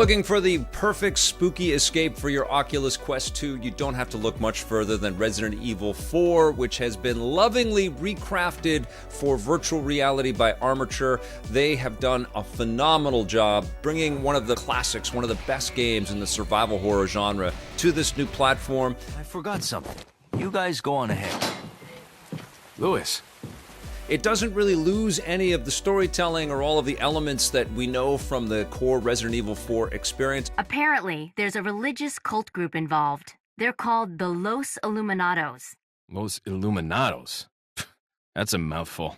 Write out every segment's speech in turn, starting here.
looking for the perfect spooky escape for your Oculus Quest 2, you don't have to look much further than Resident Evil 4, which has been lovingly recrafted for virtual reality by Armature. They have done a phenomenal job bringing one of the classics, one of the best games in the survival horror genre to this new platform. I forgot something. You guys go on ahead. Louis. It doesn't really lose any of the storytelling or all of the elements that we know from the core Resident Evil 4 experience. Apparently, there's a religious cult group involved. They're called the Los Illuminados. Los Illuminados? That's a mouthful.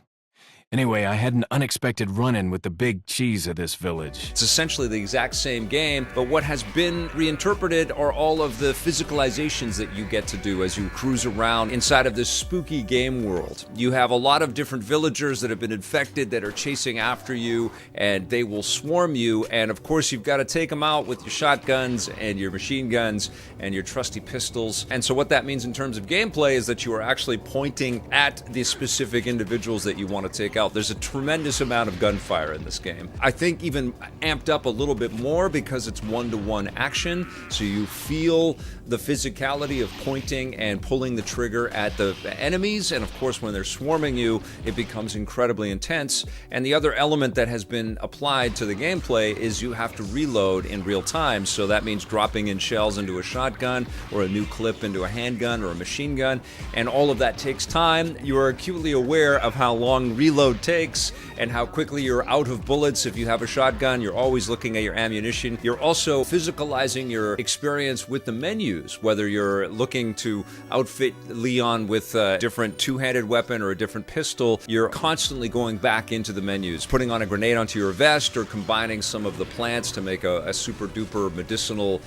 Anyway, I had an unexpected run-in with the big cheese of this village. It's essentially the exact same game, but what has been reinterpreted are all of the physicalizations that you get to do as you cruise around inside of this spooky game world. You have a lot of different villagers that have been infected that are chasing after you, and they will swarm you, and of course you've got to take them out with your shotguns and your machine guns and your trusty pistols. And so what that means in terms of gameplay is that you are actually pointing at the specific individuals that you want to take out. There's a tremendous amount of gunfire in this game. I think even amped up a little bit more because it's one-to-one action, so you feel the physicality of pointing and pulling the trigger at the enemies, and of course when they're swarming you, it becomes incredibly intense. And the other element that has been applied to the gameplay is you have to reload in real time, so that means dropping in shells into a shotgun or a new clip into a handgun or a machine gun, and all of that takes time. You are acutely aware of how long reload takes and how quickly you're out of bullets. If you have a shotgun, you're always looking at your ammunition. You're also physicalizing your experience with the menus, whether you're looking to outfit Leon with a different two-handed weapon or a different pistol. You're constantly going back into the menus, putting on a grenade onto your vest or combining some of the plants to make a super-duper medicinal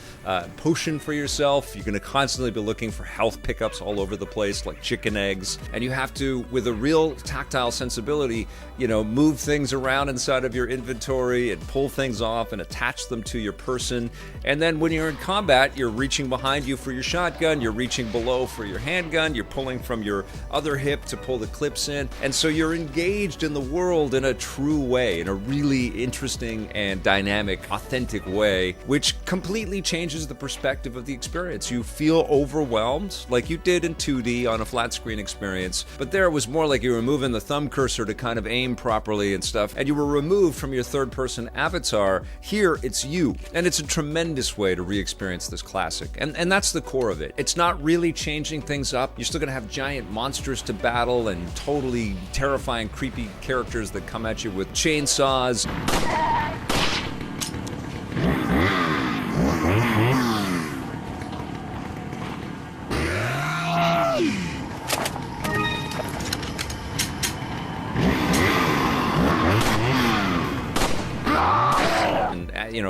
potion for yourself. You're going to constantly be looking for health pickups all over the place, like chicken eggs. And you have to, with a real tactile sensibility, move things around inside of your inventory and pull things off and attach them to your person. And then when you're in combat, you're reaching behind you for your shotgun, you're reaching below for your handgun, you're pulling from your other hip to pull the clips in. And so you're engaged in the world in a true way, in a really interesting and dynamic, authentic way, which completely changes the perspective of the experience. You feel overwhelmed like you did in 2D on a flat screen experience, but there it was more like you were moving the thumb cursor to kind of aim properly and stuff, and you were removed from your third-person avatar. Here, it's you, and it's a tremendous way to re-experience this classic, and that's the core of it. It's not really changing things up. You're still gonna have giant monsters to battle and totally terrifying, creepy characters that come at you with chainsaws.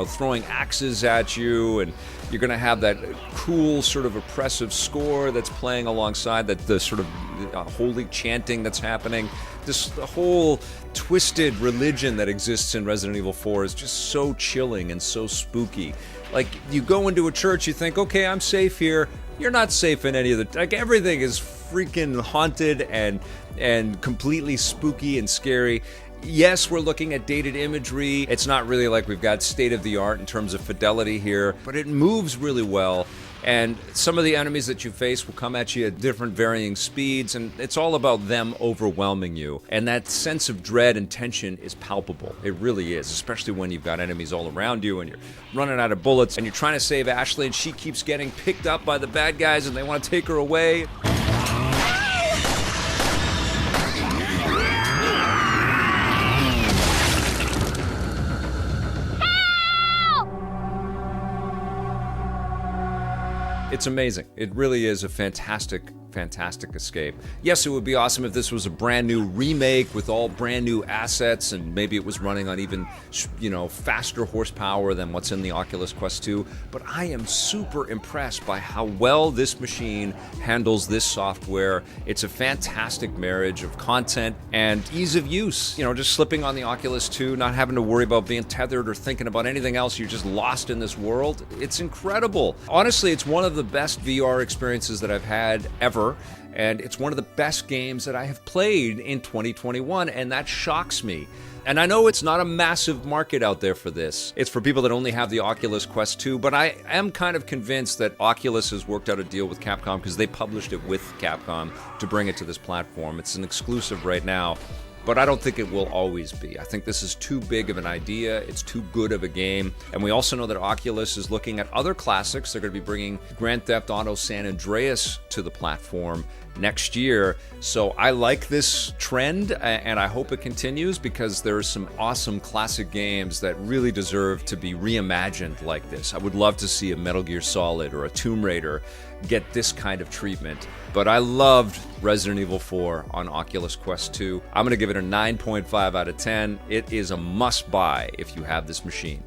Throwing axes at you, and you're going to have that cool sort of oppressive score that's playing alongside that, the sort of holy chanting that's happening. This whole twisted religion that exists in Resident Evil 4 is just so chilling and so spooky. Like, you go into a church, you think, okay, I'm safe here. You're not safe in any of the... Like, everything is freaking haunted and completely spooky and scary. Yes, we're looking at dated imagery. It's not really like we've got state-of-the-art in terms of fidelity here, but it moves really well. And some of the enemies that you face will come at you at different varying speeds, and it's all about them overwhelming you. And that sense of dread and tension is palpable. It really is, especially when you've got enemies all around you and you're running out of bullets and you're trying to save Ashley and she keeps getting picked up by the bad guys and they want to take her away. It's amazing. It really is a fantastic escape. Yes, it would be awesome if this was a brand new remake with all brand new assets and maybe it was running on even, faster horsepower than what's in the Oculus Quest 2, but I am super impressed by how well this machine handles this software. It's a fantastic marriage of content and ease of use. Just slipping on the Oculus 2, not having to worry about being tethered or thinking about anything else. You're just lost in this world. It's incredible. Honestly, it's one of the best VR experiences that I've had ever ever, and it's one of the best games that I have played in 2021, and that shocks me. And I know it's not a massive market out there for this. It's for people that only have the Oculus Quest 2, but I am kind of convinced that Oculus has worked out a deal with Capcom because they published it with Capcom to bring it to this platform. It's an exclusive right now, but I don't think it will always be. I think this is too big of an idea. It's too good of a game. And we also know that Oculus is looking at other classics. They're going to be bringing Grand Theft Auto San Andreas to the platform next year. So I like this trend, and I hope it continues because there are some awesome classic games that really deserve to be reimagined like this. I would love to see a Metal Gear Solid or a Tomb Raider get this kind of treatment. But I loved Resident Evil 4 on Oculus Quest 2. I'm going to give it a 9.5 out of 10. It is a must-buy if you have this machine.